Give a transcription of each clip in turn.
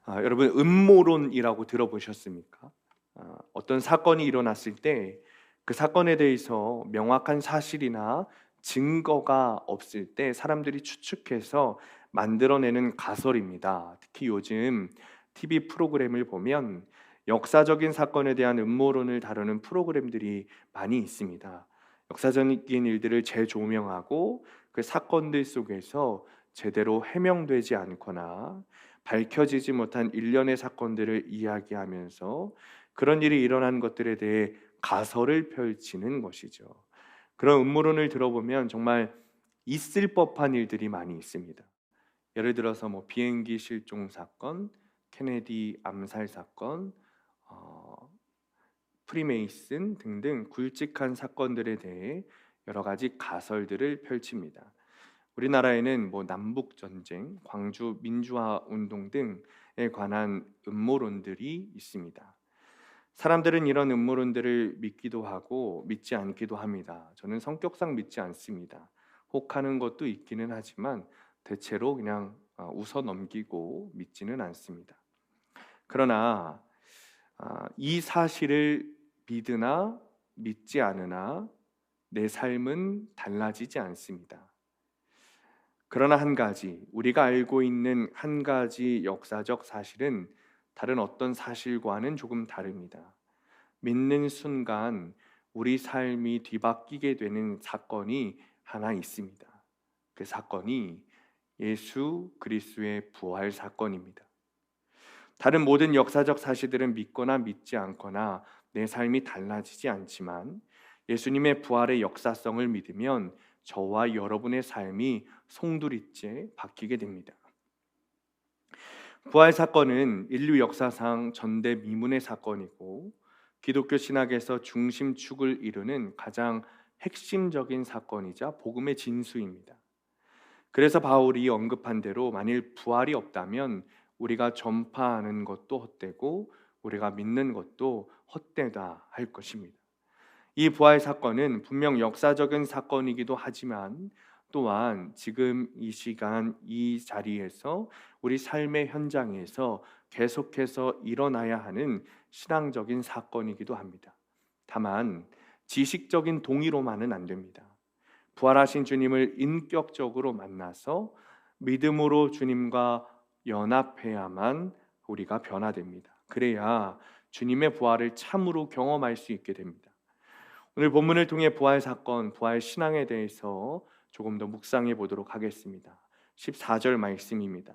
여러분 음모론이라고 들어보셨습니까? 어떤 사건이 일어났을 때 그 사건에 대해서 명확한 사실이나 증거가 없을 때 사람들이 추측해서 만들어내는 가설입니다. 특히 요즘 TV 프로그램을 보면 역사적인 사건에 대한 음모론을 다루는 프로그램들이 많이 있습니다. 역사적인 일들을 재조명하고 그 사건들 속에서 제대로 해명되지 않거나 밝혀지지 못한 일련의 사건들을 이야기하면서 그런 일이 일어난 것들에 대해 가설을 펼치는 것이죠. 그런 음모론을 들어보면 정말 있을 법한 일들이 많이 있습니다. 예를 들어서 비행기 실종 사건, 케네디 암살 사건, 어, 프리메이슨 등등 굵직한 사건들에 대해 여러 가지 가설들을 펼칩니다. 우리나라에는 남북 전쟁, 광주 민주화 운동 등에 관한 음모론들이 있습니다. 사람들은 이런 음모론들을 믿기도 하고 믿지 않기도 합니다. 저는 성격상 믿지 않습니다. 혹하는 것도 있기는 하지만 대체로 그냥 웃어 넘기고 믿지는 않습니다. 그러나 이 사실을 믿으나 믿지 않으나 내 삶은 달라지지 않습니다. 그러나 한 가지, 우리가 알고 있는 한 가지 역사적 사실은 다른 어떤 사실과는 조금 다릅니다. 믿는 순간 우리 삶이 뒤바뀌게 되는 사건이 하나 있습니다. 그 사건이 예수 그리스도의 부활 사건입니다. 다른 모든 역사적 사실들은 믿거나 믿지 않거나 내 삶이 달라지지 않지만 예수님의 부활의 역사성을 믿으면 저와 여러분의 삶이 송두리째 바뀌게 됩니다. 부활 사건은 인류 역사상 전대미문의 사건이고 기독교 신학에서 중심축을 이루는 가장 핵심적인 사건이자 복음의 진수입니다. 그래서 바울이 언급한 대로 만일 부활이 없다면 우리가 전파하는 것도 헛되고 우리가 믿는 것도 헛되다 할 것입니다. 이 부활 사건은 분명 역사적인 사건이기도 하지만 또한 지금 이 시간 이 자리에서 우리 삶의 현장에서 계속해서 일어나야 하는 신앙적인 사건이기도 합니다. 다만 지식적인 동의로만은 안 됩니다. 부활하신 주님을 인격적으로 만나서 믿음으로 주님과 연합해야만 우리가 변화됩니다. 그래야 주님의 부활을 참으로 경험할 수 있게 됩니다. 오늘 본문을 통해 부활 사건, 부활 신앙에 대해서 조금 더 묵상해 보도록 하겠습니다. 14절 말씀입니다.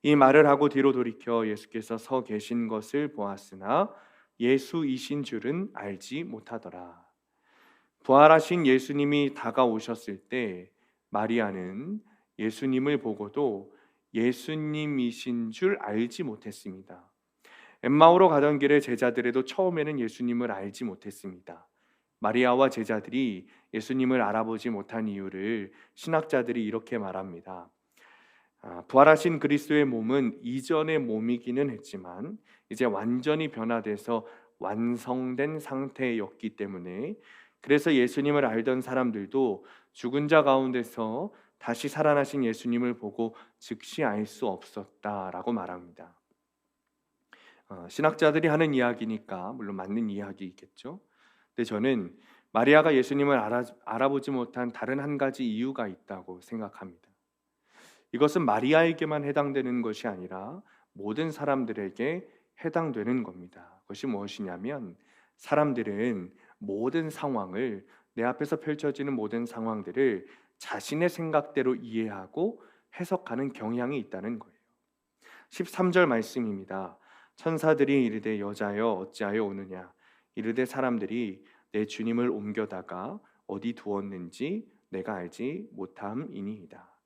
이 말을 하고 뒤로 돌이켜 예수께서 서 계신 것을 보았으나 예수이신 줄은 알지 못하더라. 부활하신 예수님이 다가오셨을 때 마리아는 예수님을 보고도 예수님이신 줄 알지 못했습니다. 엠마오로 가던 길에 제자들에도 처음에는 예수님을 알지 못했습니다. 마리아와 제자들이 예수님을 알아보지 못한 이유를 신학자들이 이렇게 말합니다. 부활하신 그리스도의 몸은 이전의 몸이기는 했지만 이제 완전히 변화돼서 완성된 상태였기 때문에 그래서 예수님을 알던 사람들도 죽은 자 가운데서 다시 살아나신 예수님을 보고 즉시 알 수 없었다라고 말합니다. 신학자들이 하는 이야기니까 물론 맞는 이야기겠죠. 근데 저는 마리아가 예수님을 알아보지 못한 다른 한 가지 이유가 있다고 생각합니다. 이것은 마리아에게만 해당되는 것이 아니라 모든 사람들에게 해당되는 겁니다. 그것이 무엇이냐면 사람들은 모든 상황을 내 앞에서 펼쳐지는 모든 상황들을 자신의 생각대로 이해하고 해석하는 경향이 있다는 거예요. 13절 말씀입니다. 천사들이 이르되 여자여 어찌하여 오느냐 이르되 사람들이 내 주님을 옮겨다가 어디 두었는지 내가 알지 못함이니이다.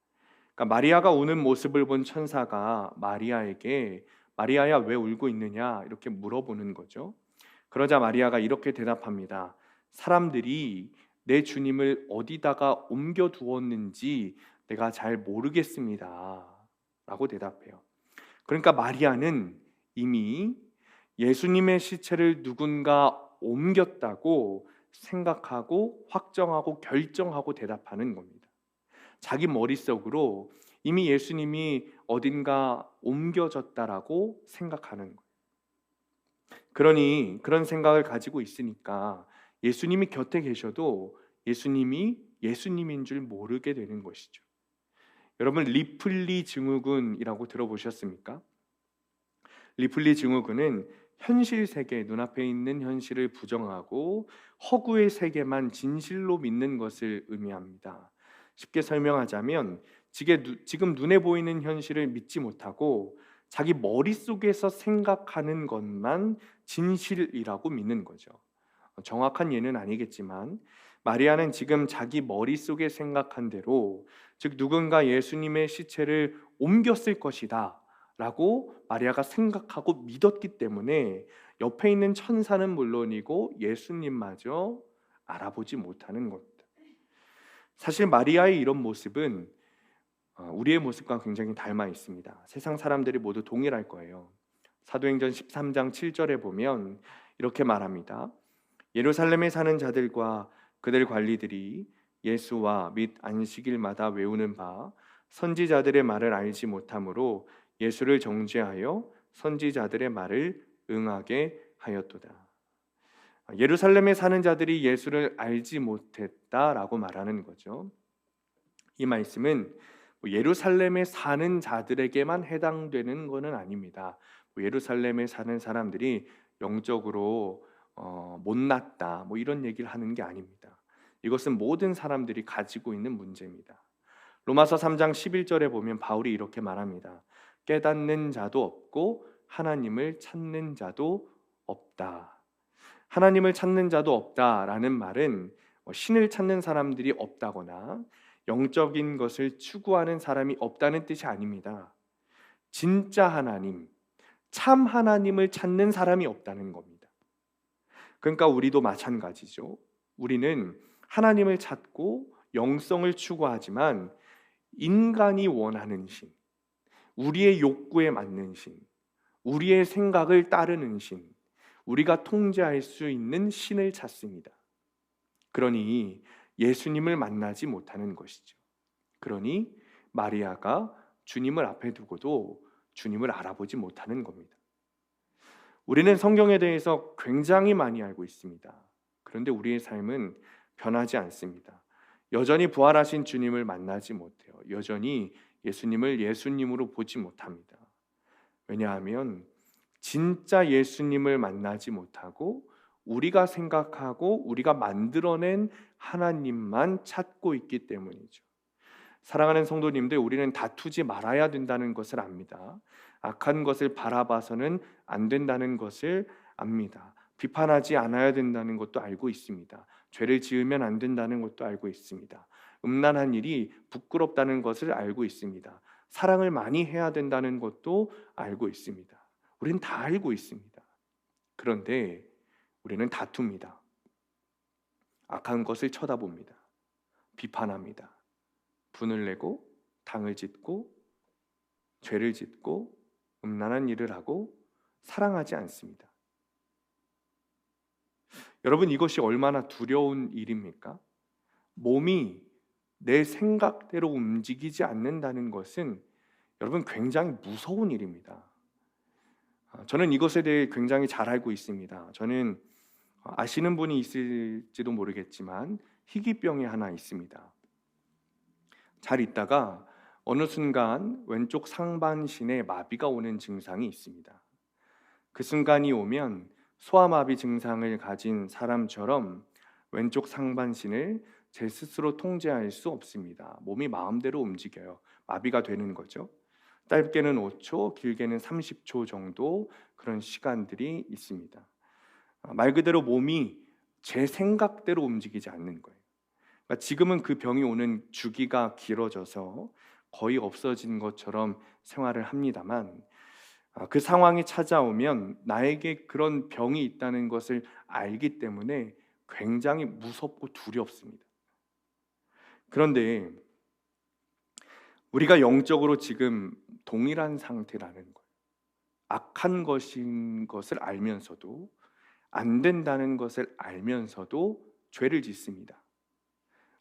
그러니까 마리아가 우는 모습을 본 천사가 마리아에게 마리아야 왜 울고 있느냐 이렇게 물어보는 거죠. 그러자 마리아가 이렇게 대답합니다. 사람들이 내 주님을 어디다가 옮겨 두었는지 내가 잘 모르겠습니다 라고 대답해요. 그러니까 마리아는 이미 예수님의 시체를 누군가 옮겼다고 생각하고 확정하고 결정하고 대답하는 겁니다. 자기 머릿속으로 이미 예수님이 어딘가 옮겨졌다라고 생각하는 거예요. 그러니 그런 생각을 가지고 있으니까 예수님이 곁에 계셔도 예수님이 예수님인 줄 모르게 되는 것이죠. 여러분, 리플리 증후군이라고 들어보셨습니까? 리플리 증후군은 현실 세계, 눈앞에 있는 현실을 부정하고 허구의 세계만 진실로 믿는 것을 의미합니다. 쉽게 설명하자면 지금 눈에 보이는 현실을 믿지 못하고 자기 머릿속에서 생각하는 것만 진실이라고 믿는 거죠. 정확한 예는 아니겠지만 마리아는 지금 자기 머릿속에 생각한 대로, 즉 누군가 예수님의 시체를 옮겼을 것이다 라고 마리아가 생각하고 믿었기 때문에 옆에 있는 천사는 물론이고 예수님마저 알아보지 못하는 겁니다. 사실 마리아의 이런 모습은 우리의 모습과 굉장히 닮아 있습니다. 세상 사람들이 모두 동일할 거예요. 사도행전 13장 7절에 보면 이렇게 말합니다. 예루살렘에 사는 자들과 그들 관리들이 예수와 및 안식일마다 외우는 바 선지자들의 말을 알지 못하므로 예수를 정죄하여 선지자들의 말을 응하게 하였도다. 예루살렘에 사는 자들이 예수를 알지 못했다라고 말하는 거죠. 이 말씀은 예루살렘에 사는 자들에게만 해당되는 것은 아닙니다. 예루살렘에 사는 사람들이 영적으로 못났다 이런 얘기를 하는 게 아닙니다. 이것은 모든 사람들이 가지고 있는 문제입니다. 로마서 3장 11절에 보면 바울이 이렇게 말합니다. 깨닫는 자도 없고 하나님을 찾는 자도 없다. 하나님을 찾는 자도 없다라는 말은 신을 찾는 사람들이 없다거나 영적인 것을 추구하는 사람이 없다는 뜻이 아닙니다. 진짜 하나님, 참 하나님을 찾는 사람이 없다는 겁니다. 그러니까 우리도 마찬가지죠. 우리는 하나님을 찾고 영성을 추구하지만 인간이 원하는 신, 우리의 욕구에 맞는 신, 우리의 생각을 따르는 신, 우리가 통제할 수 있는 신을 찾습니다. 그러니 예수님을 만나지 못하는 것이죠. 그러니 마리아가 주님을 앞에 두고도 주님을 알아보지 못하는 겁니다. 우리는 성경에 대해서 굉장히 많이 알고 있습니다. 그런데 우리의 삶은 변하지 않습니다. 여전히 부활하신 주님을 만나지 못해요. 여전히 예수님을 예수님으로 보지 못합니다. 왜냐하면 진짜 예수님을 만나지 못하고 우리가 생각하고 우리가 만들어낸 하나님만 찾고 있기 때문이죠. 사랑하는 성도님들, 우리는 다투지 말아야 된다는 것을 압니다. 악한 것을 바라봐서는 안 된다는 것을 압니다. 비판하지 않아야 된다는 것도 알고 있습니다. 죄를 지으면 안 된다는 것도 알고 있습니다. 음란한 일이 부끄럽다는 것을 알고 있습니다. 사랑을 많이 해야 된다는 것도 알고 있습니다. 우리는 다 알고 있습니다. 그런데 우리는 다툽니다. 악한 것을 쳐다봅니다. 비판합니다. 분을 내고 당을 짓고 죄를 짓고 음란한 일을 하고 사랑하지 않습니다. 여러분, 이것이 얼마나 두려운 일입니까? 몸이 내 생각대로 움직이지 않는다는 것은 여러분 굉장히 무서운 일입니다. 저는 이것에 대해 굉장히 잘 알고 있습니다. 저는 아시는 분이 있을지도 모르겠지만 희귀병이 하나 있습니다. 잘 있다가 어느 순간 왼쪽 상반신에 마비가 오는 증상이 있습니다. 그 순간이 오면 소아마비 증상을 가진 사람처럼 왼쪽 상반신을 제 스스로 통제할 수 없습니다. 몸이 마음대로 움직여요. 마비가 되는 거죠. 짧게는 5초, 길게는 30초 정도 그런 시간들이 있습니다. 말 그대로 몸이 제 생각대로 움직이지 않는 거예요. 그러니까 지금은 그 병이 오는 주기가 길어져서 거의 없어진 것처럼 생활을 합니다만 그 상황이 찾아오면 나에게 그런 병이 있다는 것을 알기 때문에 굉장히 무섭고 두렵습니다. 그런데 우리가 영적으로 지금 동일한 상태라는 거예요. 악한 것인 것을 알면서도, 안 된다는 것을 알면서도 죄를 짓습니다.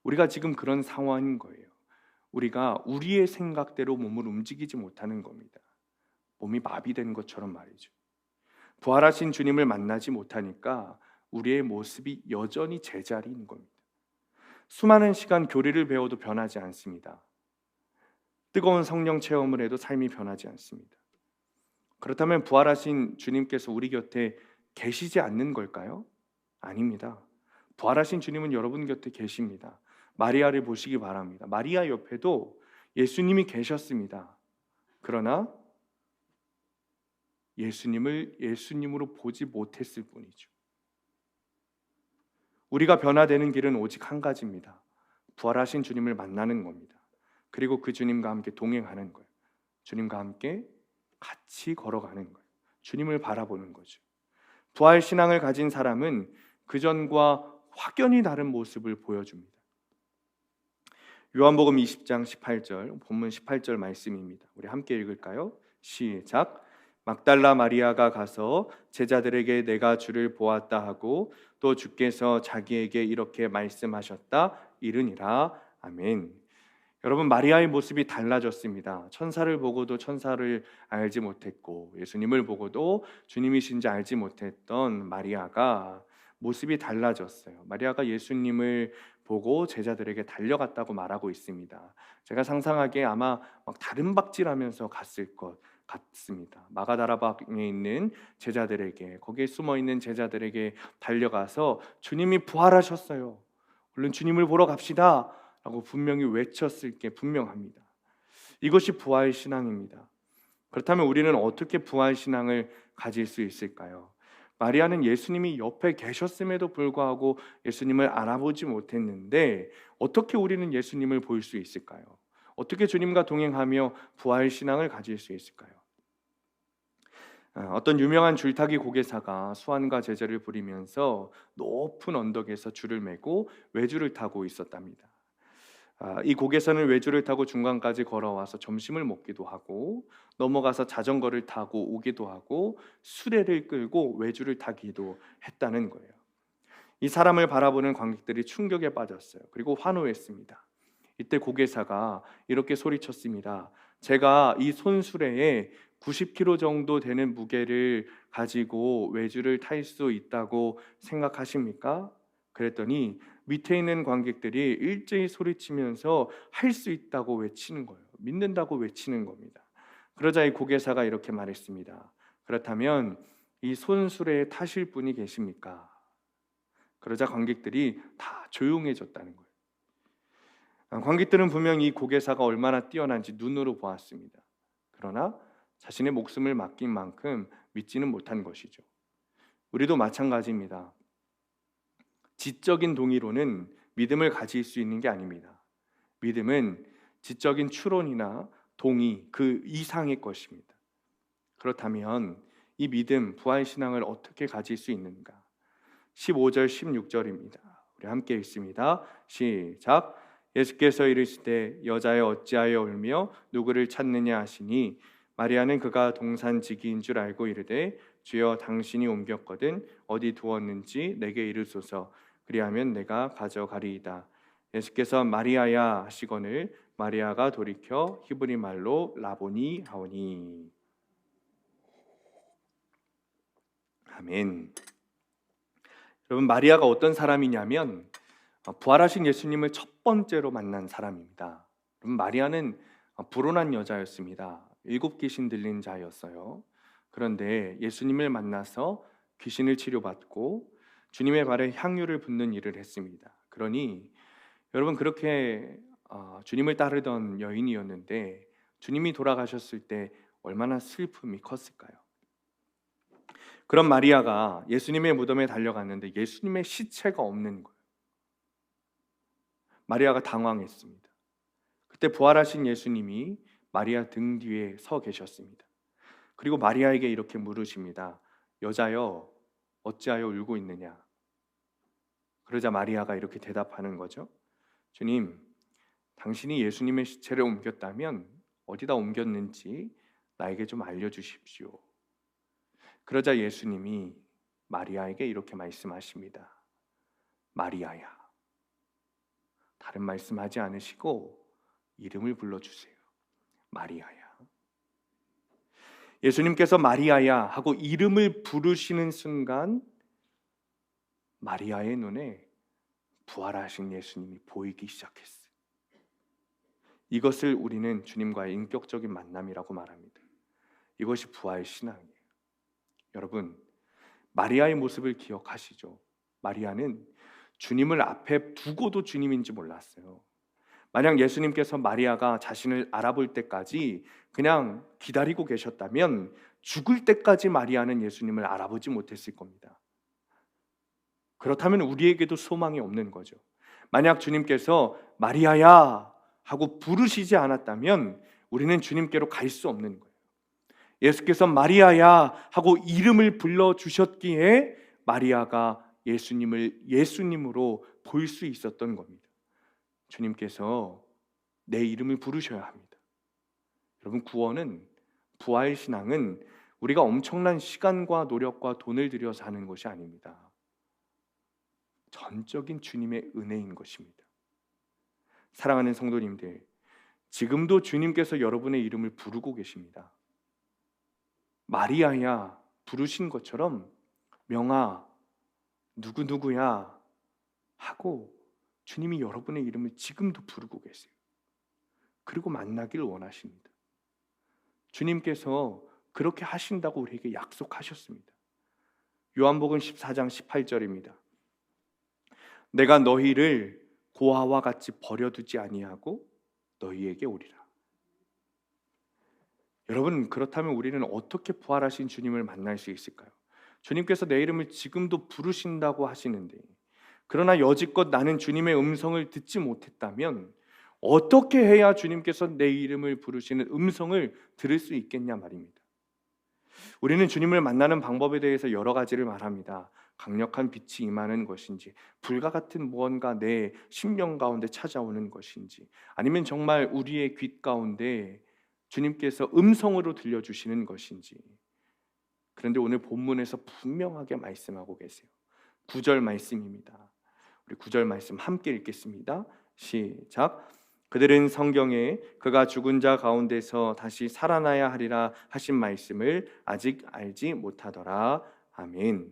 우리가 지금 그런 상황인 거예요. 우리가 우리의 생각대로 몸을 움직이지 못하는 겁니다. 몸이 마비된 것처럼 말이죠. 부활하신 주님을 만나지 못하니까 우리의 모습이 여전히 제자리인 겁니다. 수많은 시간 교리를 배워도 변하지 않습니다. 뜨거운 성령 체험을 해도 삶이 변하지 않습니다. 그렇다면 부활하신 주님께서 우리 곁에 계시지 않는 걸까요? 아닙니다. 부활하신 주님은 여러분 곁에 계십니다. 마리아를 보시기 바랍니다. 마리아 옆에도 예수님이 계셨습니다. 그러나 예수님을 예수님으로 보지 못했을 뿐이죠. 우리가 변화되는 길은 오직 한 가지입니다. 부활하신 주님을 만나는 겁니다. 그리고 그 주님과 함께 동행하는 거예요. 주님과 함께 같이 걸어가는 거예요. 주님을 바라보는 거죠. 부활 신앙을 가진 사람은 그전과 확연히 다른 모습을 보여줍니다. 요한복음 20장 18절, 본문 18절 말씀입니다. 우리 함께 읽을까요? 시작. 막달라 마리아가 가서 제자들에게 내가 주를 보았다 하고 또 주께서 자기에게 이렇게 말씀하셨다 이르니라. 아멘. 여러분, 마리아의 모습이 달라졌습니다. 천사를 보고도 천사를 알지 못했고 예수님을 보고도 주님이신지 알지 못했던 마리아가 모습이 달라졌어요. 마리아가 예수님을 보고 제자들에게 달려갔다고 말하고 있습니다. 제가 상상하기에 아마 막 다른 박질하면서 갔을 것 같습니다. 마가다라방에 있는 제자들에게, 거기에 숨어 있는 제자들에게 달려가서 주님이 부활하셨어요. 얼른 주님을 보러 갑시다 라고 분명히 외쳤을 게 분명합니다. 이것이 부활 신앙입니다. 그렇다면 우리는 어떻게 부활 신앙을 가질 수 있을까요? 마리아는 예수님이 옆에 계셨음에도 불구하고 예수님을 알아보지 못했는데 어떻게 우리는 예수님을 볼 수 있을까요? 어떻게 주님과 동행하며 부활 신앙을 가질 수 있을까요? 어떤 유명한 줄타기 고개사가 수완과 제자를 부리면서 높은 언덕에서 줄을 메고 외줄을 타고 있었답니다. 이 고개사는 외줄을 타고 중간까지 걸어와서 점심을 먹기도 하고 넘어가서 자전거를 타고 오기도 하고 수레를 끌고 외줄을 타기도 했다는 거예요. 이 사람을 바라보는 관객들이 충격에 빠졌어요. 그리고 환호했습니다. 이때 고개사가 이렇게 소리쳤습니다. 제가 이 손수레에 90kg 정도 되는 무게를 가지고 외줄을 탈 수 있다고 생각하십니까? 그랬더니 밑에 있는 관객들이 일제히 소리치면서 할 수 있다고 외치는 거예요. 믿는다고 외치는 겁니다. 그러자 이 고개사가 이렇게 말했습니다. 그렇다면 이 손수레에 타실 분이 계십니까? 그러자 관객들이 다 조용해졌다는 거예요. 관객들은 분명 이 고개사가 얼마나 뛰어난지 눈으로 보았습니다. 그러나 자신의 목숨을 맡긴 만큼 믿지는 못한 것이죠. 우리도 마찬가지입니다. 지적인 동의로는 믿음을 가질 수 있는 게 아닙니다. 믿음은 지적인 추론이나 동의 그 이상의 것입니다. 그렇다면 이 믿음, 부활신앙을 어떻게 가질 수 있는가? 15절 16절입니다. 우리 함께 읽습니다. 시작. 예수께서 이르시되 여자여 어찌하여 울며 누구를 찾느냐 하시니 마리아는 그가 동산지기인 줄 알고 이르되 주여 당신이 옮겼거든 어디 두었는지 내게 이르소서 그리하면 내가 가져가리이다. 예수께서 마리아야 하시거늘 마리아가 돌이켜 히브리 말로 라보니 하오니. 아멘. 여러분, 마리아가 어떤 사람이냐면 부활하신 예수님을 첫 번째로 만난 사람입니다. 여러분, 마리아는 불온한 여자였습니다. 7 귀신 들린 자였어요. 그런데 예수님을 만나서 귀신을 치료받고 주님의 발에 향유를 붓는 일을 했습니다. 그러니 여러분, 그렇게 주님을 따르던 여인이었는데 주님이 돌아가셨을 때 얼마나 슬픔이 컸을까요? 그런 마리아가 예수님의 무덤에 달려갔는데 예수님의 시체가 없는 거예요. 마리아가 당황했습니다. 그때 부활하신 예수님이 마리아 등 뒤에 서 계셨습니다. 그리고 마리아에게 이렇게 물으십니다. 여자여 어찌하여 울고 있느냐? 그러자 마리아가 이렇게 대답하는 거죠. 주님, 당신이 예수님의 시체를 옮겼다면 어디다 옮겼는지 나에게 좀 알려주십시오. 그러자 예수님이 마리아에게 이렇게 말씀하십니다. 마리아야. 다른 말씀하지 않으시고 이름을 불러주세요. 마리아야. 예수님께서 마리아야 하고 이름을 부르시는 순간 마리아의 눈에 부활하신 예수님이 보이기 시작했어요. 이것을 우리는 주님과의 인격적인 만남이라고 말합니다. 이것이 부활 신앙이에요. 여러분, 마리아의 모습을 기억하시죠? 마리아는 주님을 앞에 두고도 주님인지 몰랐어요. 만약 예수님께서 마리아가 자신을 알아볼 때까지 그냥 기다리고 계셨다면 죽을 때까지 마리아는 예수님을 알아보지 못했을 겁니다. 그렇다면 우리에게도 소망이 없는 거죠. 만약 주님께서 마리아야 하고 부르시지 않았다면 우리는 주님께로 갈 수 없는 거예요. 예수께서 마리아야 하고 이름을 불러주셨기에 마리아가 예수님을 예수님으로 볼 수 있었던 겁니다. 주님께서 내 이름을 부르셔야 합니다. 여러분, 구원은, 부활신앙은 우리가 엄청난 시간과 노력과 돈을 들여서 하는 것이 아닙니다. 전적인 주님의 은혜인 것입니다. 사랑하는 성도님들, 지금도 주님께서 여러분의 이름을 부르고 계십니다. 마리아야 부르신 것처럼 명아 누구누구야 하고 주님이 여러분의 이름을 지금도 부르고 계세요. 그리고 만나길 원하십니다. 주님께서 그렇게 하신다고 우리에게 약속하셨습니다. 요한복음 14장 18절입니다. 내가 너희를 고아와 같이 버려두지 아니하고 너희에게 오리라. 여러분, 그렇다면 우리는 어떻게 부활하신 주님을 만날 수 있을까요? 주님께서 내 이름을 지금도 부르신다고 하시는데, 그러나 여지껏 나는 주님의 음성을 듣지 못했다면 어떻게 해야 주님께서 내 이름을 부르시는 음성을 들을 수 있겠냐 말입니다. 우리는 주님을 만나는 방법에 대해서 여러 가지를 말합니다. 강력한 빛이 임하는 것인지, 불과 같은 무언가 내 심령 가운데 찾아오는 것인지, 아니면 정말 우리의 귀 가운데 주님께서 음성으로 들려주시는 것인지. 그런데 오늘 본문에서 분명하게 말씀하고 계세요. 9절 말씀입니다. 우리 9절 말씀 함께 읽겠습니다. 시작. 그들은 성경에 그가 죽은 자 가운데서 다시 살아나야 하리라 하신 말씀을 아직 알지 못하더라. 아멘.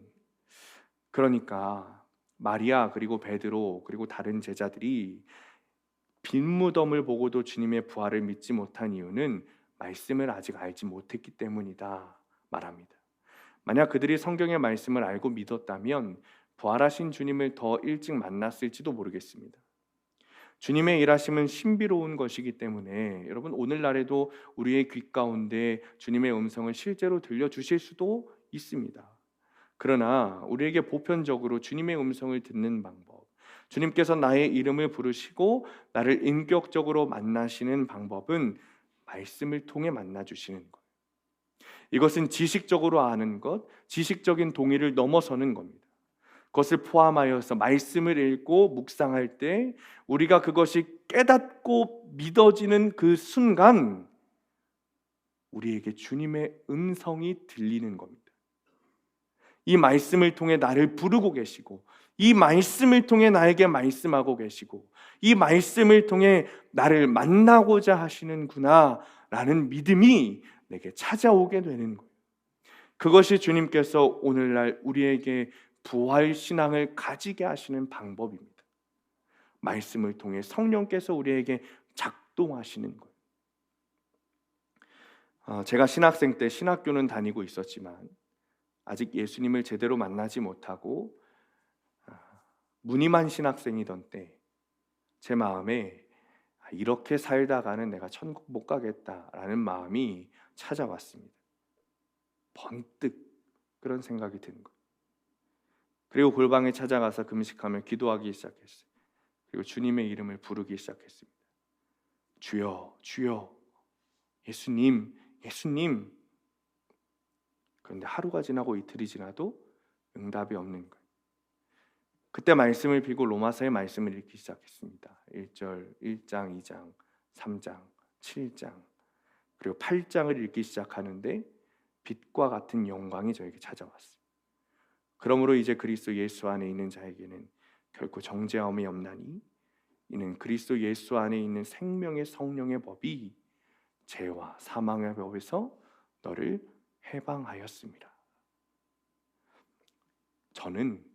그러니까 마리아 그리고 베드로 그리고 다른 제자들이 빈 무덤을 보고도 주님의 부활을 믿지 못한 이유는 말씀을 아직 알지 못했기 때문이다 말합니다. 만약 그들이 성경의 말씀을 알고 믿었다면 부활하신 주님을 더 일찍 만났을지도 모르겠습니다. 주님의 일하심은 신비로운 것이기 때문에 여러분, 오늘날에도 우리의 귀 가운데 주님의 음성을 실제로 들려주실 수도 있습니다. 그러나 우리에게 보편적으로 주님의 음성을 듣는 방법, 주님께서 나의 이름을 부르시고 나를 인격적으로 만나시는 방법은 말씀을 통해 만나주시는 것. 이것은 지식적으로 아는 것, 지식적인 동의를 넘어서는 겁니다. 그것을 포함하여서 말씀을 읽고 묵상할 때 우리가 그것이 깨닫고 믿어지는 그 순간 우리에게 주님의 음성이 들리는 겁니다. 이 말씀을 통해 나를 부르고 계시고, 이 말씀을 통해 나에게 말씀하고 계시고, 이 말씀을 통해 나를 만나고자 하시는구나 라는 믿음이 내게 찾아오게 되는 거예요. 그것이 주님께서 오늘날 우리에게 부활신앙을 가지게 하시는 방법입니다. 말씀을 통해 성령께서 우리에게 작동하시는 거예요. 제가 신학생 때 신학교는 다니고 있었지만 아직 예수님을 제대로 만나지 못하고 무늬만 신학생이던 때 제 마음에 이렇게 살다가는 내가 천국 못 가겠다라는 마음이 찾아왔습니다. 번뜩 그런 생각이 드는 거예요. 그리고 골방에 찾아가서 금식하며 기도하기 시작했어요. 그리고 주님의 이름을 부르기 시작했습니다. 주여, 주여, 예수님, 예수님. 그런데 하루가 지나고 이틀이 지나도 응답이 없는 거예요. 그때 말씀을 비고 로마서의 말씀을 읽기 시작했습니다. 1장, 2장, 3장, 7장 그리고 8장을 읽기 시작하는데 빛과 같은 영광이 저에게 찾아왔어요. 그러므로 이제 그리스도 예수 안에 있는 자에게는 결코 정죄함이 없나니 이는 그리스도 예수 안에 있는 생명의 성령의 법이 죄와 사망의 법에서 너를 해방하였습니다. 저는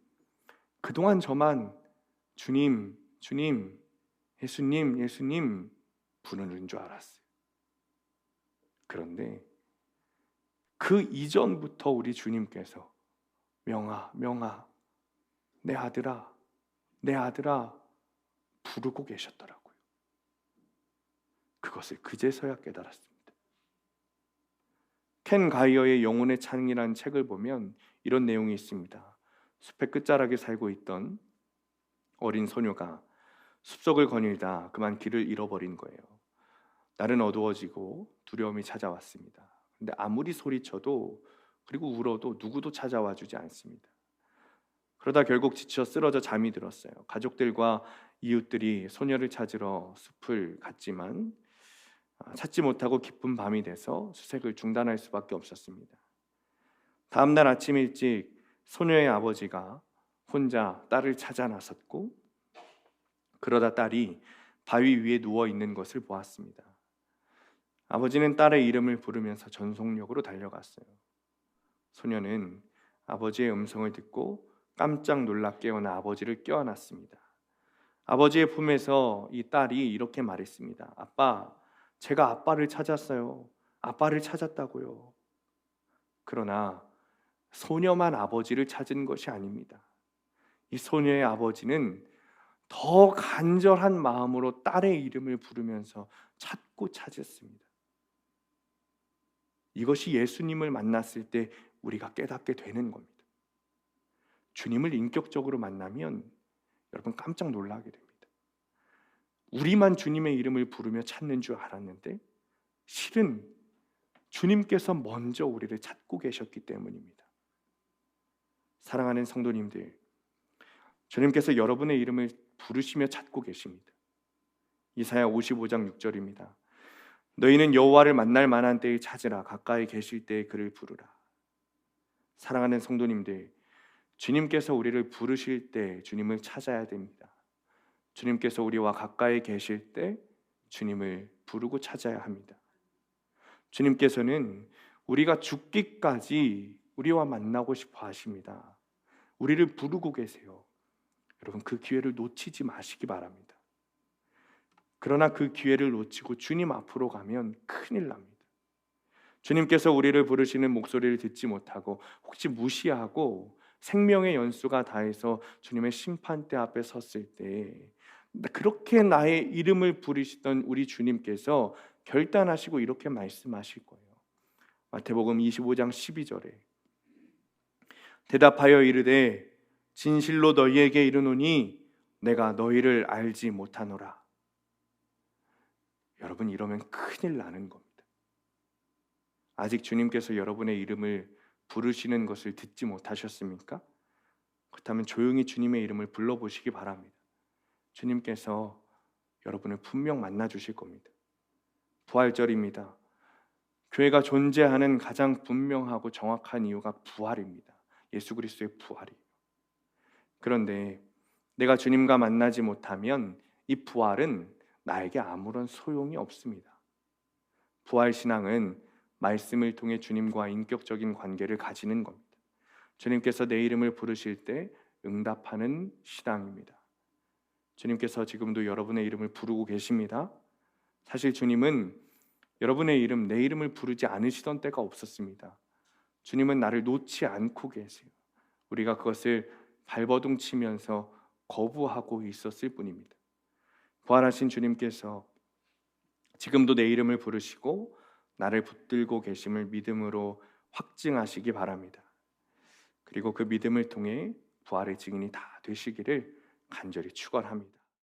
그동안 저만 주님, 주님, 예수님, 예수님 부르는 줄 알았어요. 그런데 그 이전부터 우리 주님께서 명아, 명아, 내 아들아, 내 아들아 부르고 계셨더라고요. 그것을 그제서야 깨달았습니다. 켄 가이어의 영혼의 창이라는 책을 보면 이런 내용이 있습니다. 숲의 끝자락에 살고 있던 어린 소녀가 숲속을 거닐다 그만 길을 잃어버린 거예요. 날은 어두워지고 두려움이 찾아왔습니다. 근데 아무리 소리쳐도 그리고 울어도 누구도 찾아와 주지 않습니다. 그러다 결국 지쳐 쓰러져 잠이 들었어요. 가족들과 이웃들이 소녀를 찾으러 숲을 갔지만 찾지 못하고 깊은 밤이 돼서 수색을 중단할 수밖에 없었습니다. 다음 날 아침 일찍 소녀의 아버지가 혼자 딸을 찾아 나섰고, 그러다 딸이 바위 위에 누워 있는 것을 보았습니다. 아버지는 딸의 이름을 부르면서 전속력으로 달려갔어요. 소녀는 아버지의 음성을 듣고 깜짝 놀라 깨어나 아버지를 껴안았습니다. 아버지의 품에서 이 딸이 이렇게 말했습니다. 아빠, 제가 아빠를 찾았어요. 아빠를 찾았다고요. 그러나 소녀만 아버지를 찾은 것이 아닙니다. 이 소녀의 아버지는 더 간절한 마음으로 딸의 이름을 부르면서 찾고 찾았습니다. 이것이 예수님을 만났을 때 우리가 깨닫게 되는 겁니다. 주님을 인격적으로 만나면 여러분 깜짝 놀라게 됩니다. 우리만 주님의 이름을 부르며 찾는 줄 알았는데 실은 주님께서 먼저 우리를 찾고 계셨기 때문입니다. 사랑하는 성도님들, 주님께서 여러분의 이름을 부르시며 찾고 계십니다. 이사야 55장 6절입니다. 너희는 여호와를 만날 만한 때에 찾으라. 가까이 계실 때에 그를 부르라. 사랑하는 성도님들, 주님께서 우리를 부르실 때 주님을 찾아야 됩니다. 주님께서 우리와 가까이 계실 때 주님을 부르고 찾아야 합니다. 주님께서는 우리가 죽기까지 우리와 만나고 싶어 하십니다. 우리를 부르고 계세요. 여러분, 그 기회를 놓치지 마시기 바랍니다. 그러나 그 기회를 놓치고 주님 앞으로 가면 큰일 납니다. 주님께서 우리를 부르시는 목소리를 듣지 못하고 혹시 무시하고 생명의 연수가 다해서 주님의 심판대 앞에 섰을 때 그렇게 나의 이름을 부르시던 우리 주님께서 결단하시고 이렇게 말씀하실 거예요. 마태복음 25장 12절에 대답하여 이르되 진실로 너희에게 이르노니 내가 너희를 알지 못하노라. 여러분, 이러면 큰일 나는 겁니다. 아직 주님께서 여러분의 이름을 부르시는 것을 듣지 못하셨습니까? 그렇다면 조용히 주님의 이름을 불러보시기 바랍니다. 주님께서 여러분을 분명 만나 주실 겁니다. 부활절입니다. 교회가 존재하는 가장 분명하고 정확한 이유가 부활입니다. 예수 그리스도의 부활이에요. 그런데 내가 주님과 만나지 못하면 이 부활은 나에게 아무런 소용이 없습니다. 부활신앙은 말씀을 통해 주님과 인격적인 관계를 가지는 겁니다. 주님께서 내 이름을 부르실 때 응답하는 신앙입니다. 주님께서 지금도 여러분의 이름을 부르고 계십니다. 사실 주님은 여러분의 이름, 내 이름을 부르지 않으시던 때가 없었습니다. 주님은 나를 놓지 않고 계세요. 우리가 그것을 발버둥 치면서 거부하고 있었을 뿐입니다. 부활하신 주님께서 지금도 내 이름을 부르시고 나를 붙들고 계심을 믿음으로 확증하시기 바랍니다. 그리고 그 믿음을 통해 부활의 증인이 다 되시기를 간절히 축원합니다.